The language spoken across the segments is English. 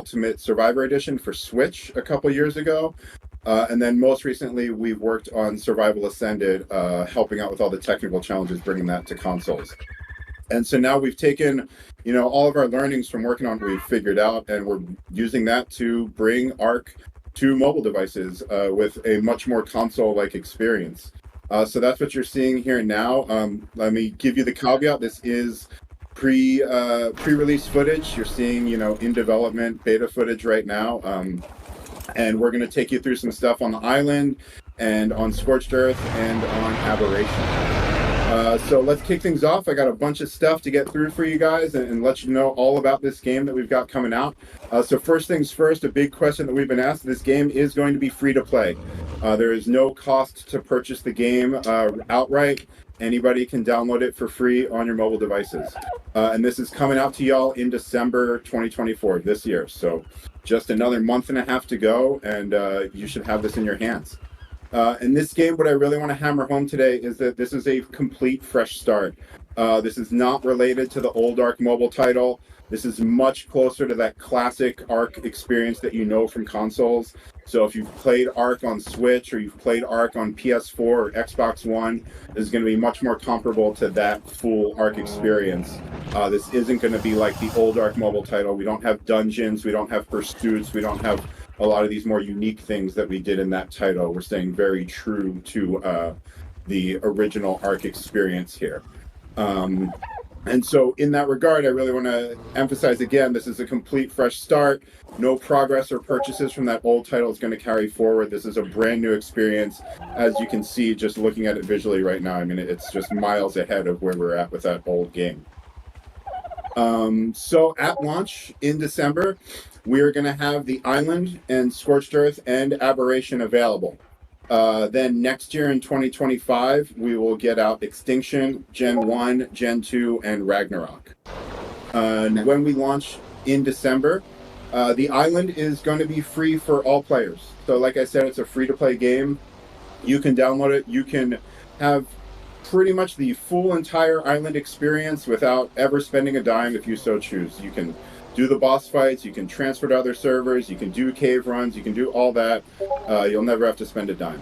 Ultimate Survivor Edition for Switch a couple years ago. And then most recently, we've worked on Survival Ascended, helping out with all the technical challenges, bringing that to consoles. And so now we've taken, all of our learnings from working on what we've figured out, and we're using that to bring Ark to mobile devices with a much more console-like experience. So that's what you're seeing here now. Let me give you the caveat. This is pre-release footage. You're seeing, in development beta footage right now. And we're going to take you through some stuff on the island and on Scorched Earth and on Aberration. So let's kick things off. I got a bunch of stuff to get through for you guys and let you know all about this game that we've got coming out. So first things first, a big question that we've been asked, this game is going to be free to play. There is no cost to purchase the game outright. Anybody can download it for free on your mobile devices. And this is coming out to y'all in December 2024, this year. So just another month and a half to go, and you should have this in your hands. In this game, what I really want to hammer home today is that this is a complete fresh start. This is not related to the old Ark mobile title. This is much closer to that classic Ark experience that you know from consoles. So if you've played Ark on Switch or you've played Ark on PS4 or Xbox One, this is going to be much more comparable to that full Ark experience. This isn't going to be like the old Ark mobile title. We don't have dungeons, we don't have pursuits, we don't have a lot of these more unique things that we did in that title. We're staying very true to the original Ark experience here. And so in that regard, I really want to emphasize again, this is a complete fresh start. No progress or purchases from that old title is going to carry forward. This is a brand new experience. As you can see, just looking at it visually right now, I mean, it's just miles ahead of where we're at with that old game. So at launch in December, we are going to have the Island and Scorched Earth and Aberration available. Then next year in 2025, we will get out Extinction, Gen 1, Gen 2, and Ragnarok. When we launch in December, the Island is going to be free for all players. So like I said, it's a free-to-play game. You can download it. You can have pretty much the full entire Island experience without ever spending a dime if you so choose. You can do the boss fights, you can transfer to other servers, you can do cave runs, you can do all that. You'll never have to spend a dime.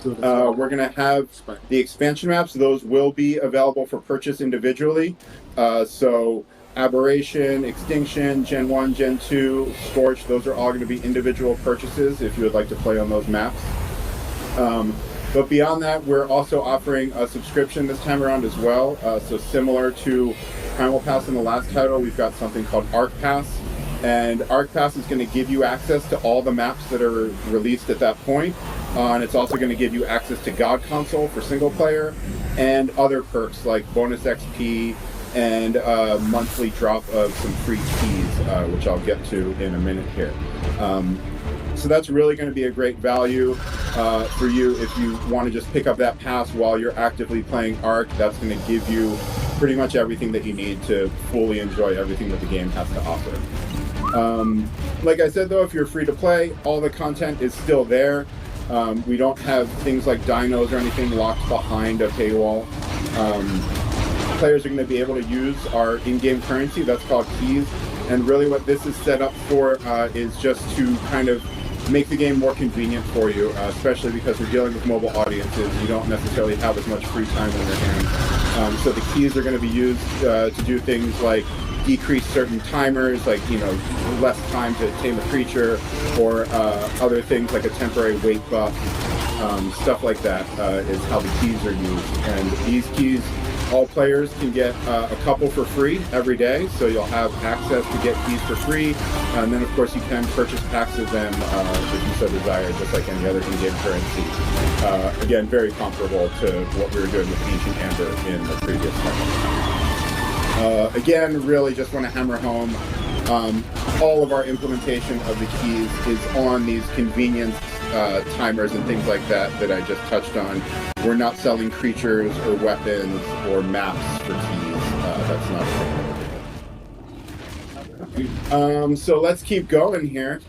We're going to have the expansion maps. Those will be available for purchase individually. So Aberration, Extinction, Gen 1, Gen 2, Scorch, those are all going to be individual purchases if you would like to play on those maps. But beyond that, we're also offering a subscription this time around as well. So similar to Primal Pass in the last title, we've got something called Ark Pass. And Ark Pass is going to give you access to all the maps that are released at that point. And it's also going to give you access to God Console for single player and other perks like bonus XP and a monthly drop of some free keys, which I'll get to in a minute here. So that's really going to be a great value for you if you want to just pick up that pass while you're actively playing Ark. That's going to give you pretty much everything that you need to fully enjoy everything that the game has to offer. Like I said, though, if you're free to play, all the content is still there. We don't have things like dinos or anything locked behind a paywall. Players are going to be able to use our in-game currency, that's called keys. And really what this is set up for is just to kind of make the game more convenient for you, especially because we're dealing with mobile audiences. You don't necessarily have as much free time on your hands. So the keys are going to be used to do things like decrease certain timers, like, less time to tame a creature, or other things like a temporary weight buff. Stuff like that is how the keys are used. And these keys, all players can get a couple for free every day, so you'll have access to get keys for free. And then, of course, you can purchase packs of them if you so desire, just like any other in-game currency. Again, very comparable to what we were doing with Ancient Amber in the previous one. Again, really just want to hammer home, all of our implementation of the keys is on these convenience timers and things like that I just touched on. We're not selling creatures or weapons or maps for keys. That's not a thing. So let's keep going here.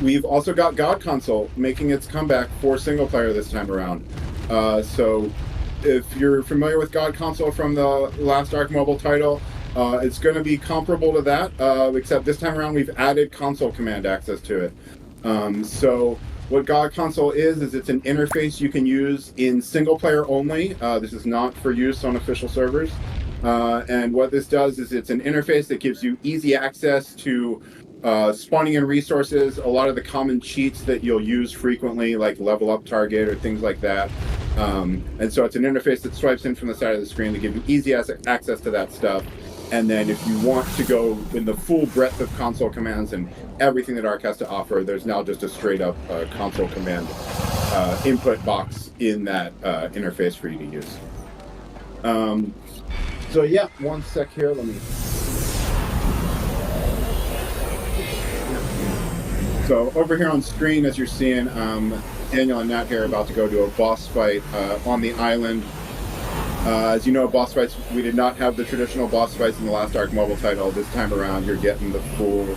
We've also got God Console making its comeback for single player this time around. So if you're familiar with God Console from the last Ark mobile title, It's going to be comparable to that, except this time around we've added console command access to it. So what God Console is it's an interface you can use in single player only. This is not for use on official servers. And what this does is it's an interface that gives you easy access to spawning in resources, a lot of the common cheats that you'll use frequently, like level up target or things like that. And so it's an interface that swipes in from the side of the screen to give you easy access to that stuff. And then if you want to go in the full breadth of console commands and everything that Ark has to offer, there's now just a straight up console command input box in that interface for you to use. So yeah, one sec here, let me... So over here on screen, as you're seeing, Daniel and Nat here are about to go to a boss fight on the island. As you know, boss fights, we did not have the traditional boss fights in the last Ark Mobile title. This time around, you're getting the full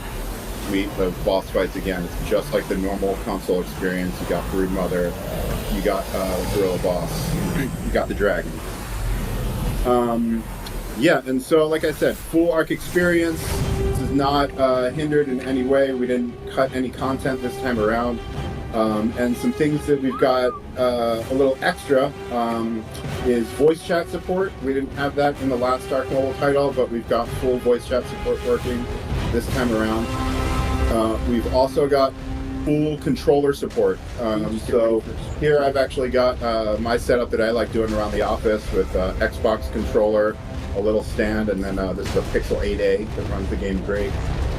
suite of boss fights again. It's just like the normal console experience. You got Broodmother, you got Gorilla Boss, you got the Dragon. Yeah, and so like I said, full Ark experience. This is not hindered in any way. We didn't cut any content this time around. And some things that we've got a little extra is voice chat support. We didn't have that in the last Ark Mobile title, but we've got full voice chat support working this time around. We've also got full controller support. So here I've actually got my setup that I like doing around the office with Xbox controller, a little stand, and then this is a Pixel 8a that runs the game great.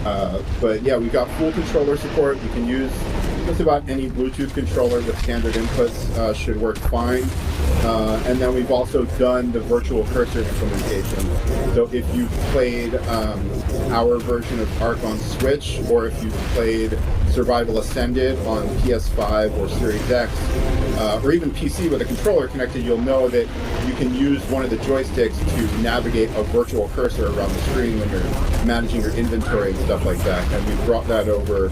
But yeah, we got full controller support. You can use just about any Bluetooth controller with standard inputs, should work fine. And then we've also done the virtual cursor implementation. So if you played our version of Ark on Switch, or if you played Survival Ascended on PS5 or Series X, or even PC with a controller connected, you'll know that you can use one of the joysticks to navigate a virtual cursor around the screen when you're managing your inventory and stuff like that. And we've brought that over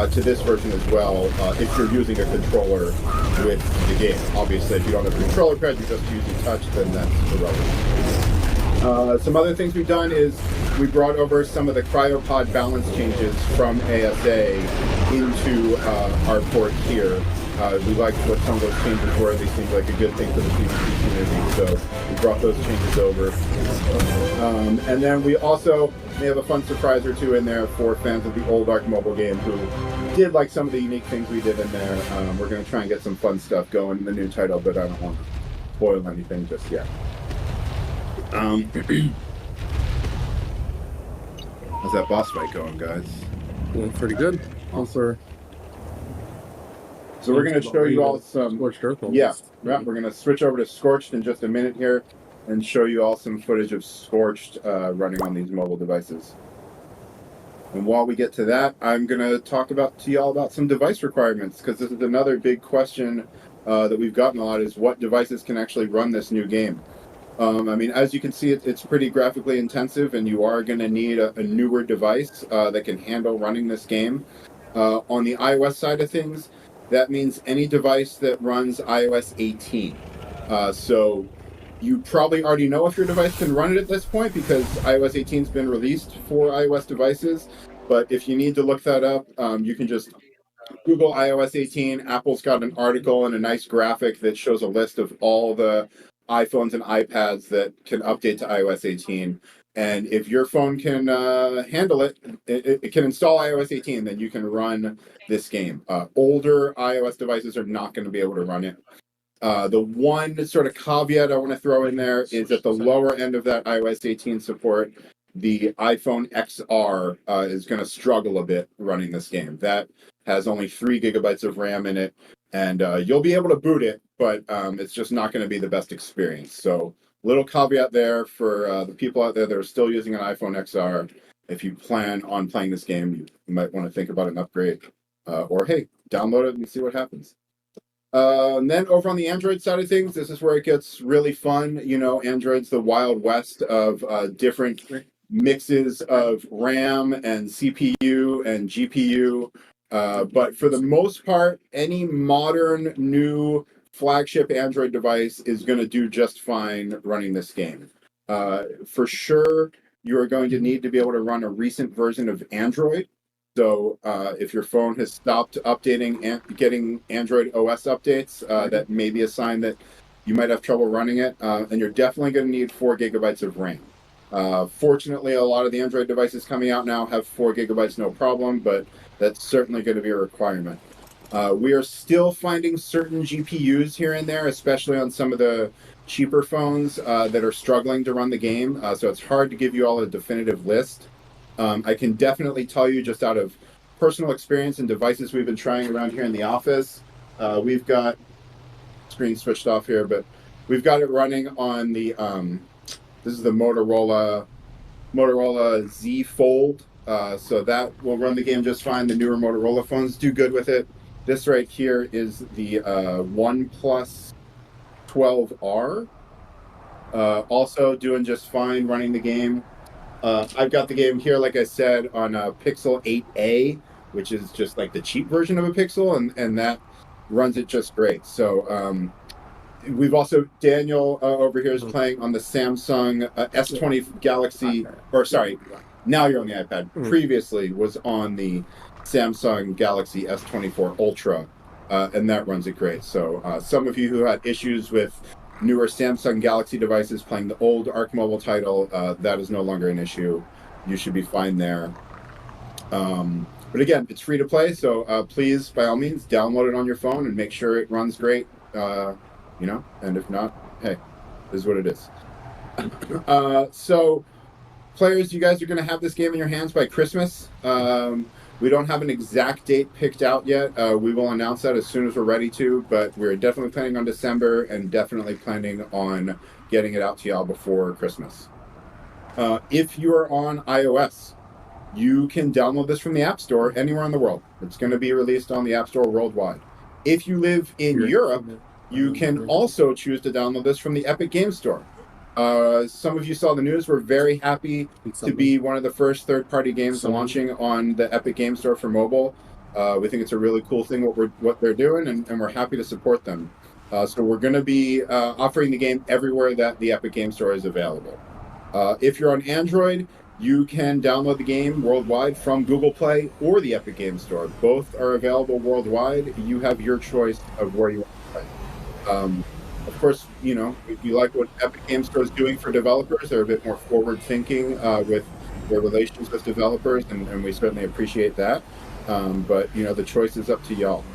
to this version as well, if you're using a controller with the game. Obviously, if you don't have a controller pad, you're just using touch, then that's irrelevant. Some other things we've done is we brought over some of the Cryopod balance changes from ASA into our port here. We liked what some of those changes were. They seemed like a good thing for the PvP community, so we brought those changes over. And then we also may have a fun surprise or two in there for fans of the old Ark Mobile game who did like some of the unique things we did in there. We're going to try and get some fun stuff going in the new title, but I don't want to spoil anything just yet. How's that boss fight going, guys? Doing pretty good. Also, so we're going to show you all some... Scorched Earth. Yeah, we're going to switch over to Scorched in just a minute here and show you all some footage of Scorched running on these mobile devices. And while we get to that, I'm going to talk to y'all about some device requirements, because this is another big question that we've gotten a lot, is what devices can actually run this new game. I mean, as you can see, it's pretty graphically intensive, and you are going to need a newer device that can handle running this game. On the iOS side of things, that means any device that runs iOS 18. So you probably already know if your device can run it at this point, because iOS 18 has been released for iOS devices. But if you need to look that up, you can just Google iOS 18. Apple's got an article and a nice graphic that shows a list of all the iPhones and iPads that can update to iOS 18. And if your phone can handle it, it can install iOS 18, then you can run this game. Older iOS devices are not going to be able to run it. The one sort of caveat I want to throw in there is at the lower end of that iOS 18 support, the iPhone XR is going to struggle a bit running this game. That has only 3 gigabytes of RAM in it, and you'll be able to boot it, but it's just not going to be the best experience. So little caveat there for the people out there that are still using an iPhone XR. If you plan on playing this game, you might want to think about an upgrade. Or hey, download it and see what happens. And then over on the Android side of things, this is where it gets really fun. You know, Android's the Wild West of different mixes of RAM and CPU and GPU. But for the most part, any modern new flagship Android device is going to do just fine running this game. For sure, you are going to need to be able to run a recent version of Android. So if your phone has stopped updating and getting Android OS updates, that may be a sign that you might have trouble running it. And you're definitely going to need 4 gigabytes of RAM. Fortunately, a lot of the Android devices coming out now have 4 gigabytes, no problem, but that's certainly going to be a requirement. We are still finding certain GPUs here and there, especially on some of the cheaper phones that are struggling to run the game. So it's hard to give you all a definitive list. I can definitely tell you just out of personal experience and devices we've been trying around here in the office. We've got screen switched off here, but we've got it running on the this is the Motorola Z Fold. So that will run the game just fine. The newer Motorola phones do good with it. This right here is the OnePlus 12R. Also doing just fine running the game. I've got the game here, like I said, on a Pixel 8a, which is just like the cheap version of a Pixel, and that runs it just great. So we've also, Daniel over here is playing on the Samsung S20 Galaxy, or sorry, now you're on the iPad. Previously was on the Samsung Galaxy S24 Ultra, and that runs it great. So some of you who had issues with newer Samsung Galaxy devices playing the old Ark Mobile title, that is no longer an issue. You should be fine there. But again, it's free to play, so please, by all means, download it on your phone and make sure it runs great. You know, and if not, hey, this is what it is. So, players, you guys are going to have this game in your hands by Christmas. We don't have an exact date picked out yet. We will announce that as soon as we're ready to, but we're definitely planning on December and definitely planning on getting it out to y'all before Christmas. If you are on iOS, you can download this from the App Store anywhere in the world. It's going to be released on the App Store worldwide. If you live in Europe, you can also choose to download this from the Epic Game Store. Some of you saw the news. We're very happy to be one of the first third-party games launching on the Epic Game Store for mobile. We think it's a really cool thing what they're doing, and we're happy to support them. So we're going to be offering the game everywhere that the Epic Game Store is available. If you're on Android, you can download the game worldwide from Google Play or the Epic Game Store. Both are available worldwide. You have your choice of where you want to play. Of course, you know, if you like what Epic Game Store is doing for developers, they're a bit more forward-thinking with their relations with developers, and we certainly appreciate that. But, you know, the choice is up to y'all.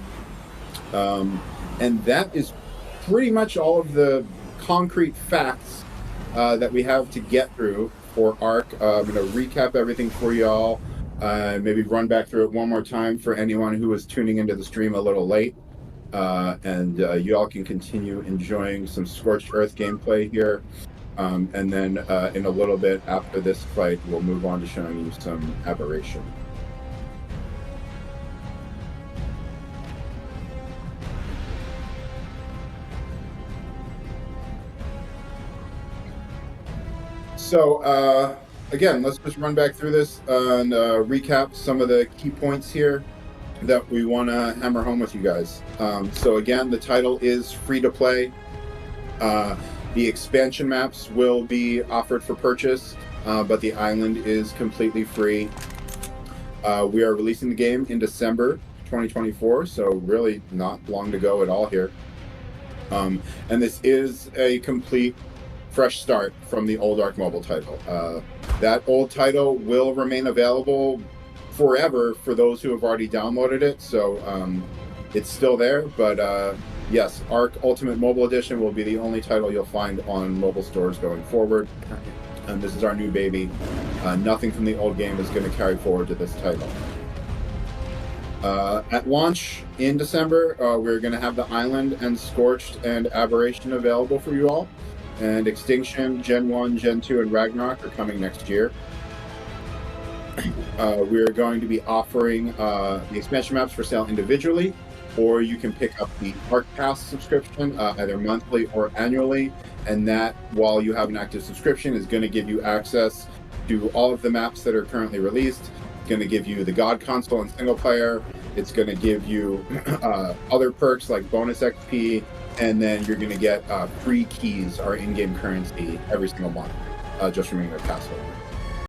And that is pretty much all of the concrete facts that we have to get through for Ark. I'm going to recap everything for y'all, maybe run back through it one more time for anyone who was tuning into the stream a little late. And you all can continue enjoying some Scorched Earth gameplay here. And then in a little bit after this fight, we'll move on to showing you some Aberration. So, again, let's just run back through this and recap some of the key points here that we want to hammer home with you guys. So again, the title is free to play. The expansion maps will be offered for purchase, but the island is completely free. We are releasing the game in December 2024, so really not long to go at all here. And this is a complete fresh start from the old Ark Mobile title. That old title will remain available forever for those who have already downloaded it, so it's still there, but yes, Ark Ultimate Mobile Edition will be the only title you'll find on mobile stores going forward, and this is our new baby. Nothing from the old game is going to carry forward to this title. At launch in December, we're going to have the Island and Scorched and Aberration available for you all, and Extinction, Gen 1, Gen 2, and Ragnarok are coming next year. We're going to be offering the expansion maps for sale individually, or you can pick up the Ark Pass subscription either monthly or annually, and that, while you have an active subscription, is going to give you access to all of the maps that are currently released. It's going to give you the God console and single player. It's going to give you other perks like bonus XP, and then you're going to get free keys, our in-game currency, every single month, just from being a pass holder.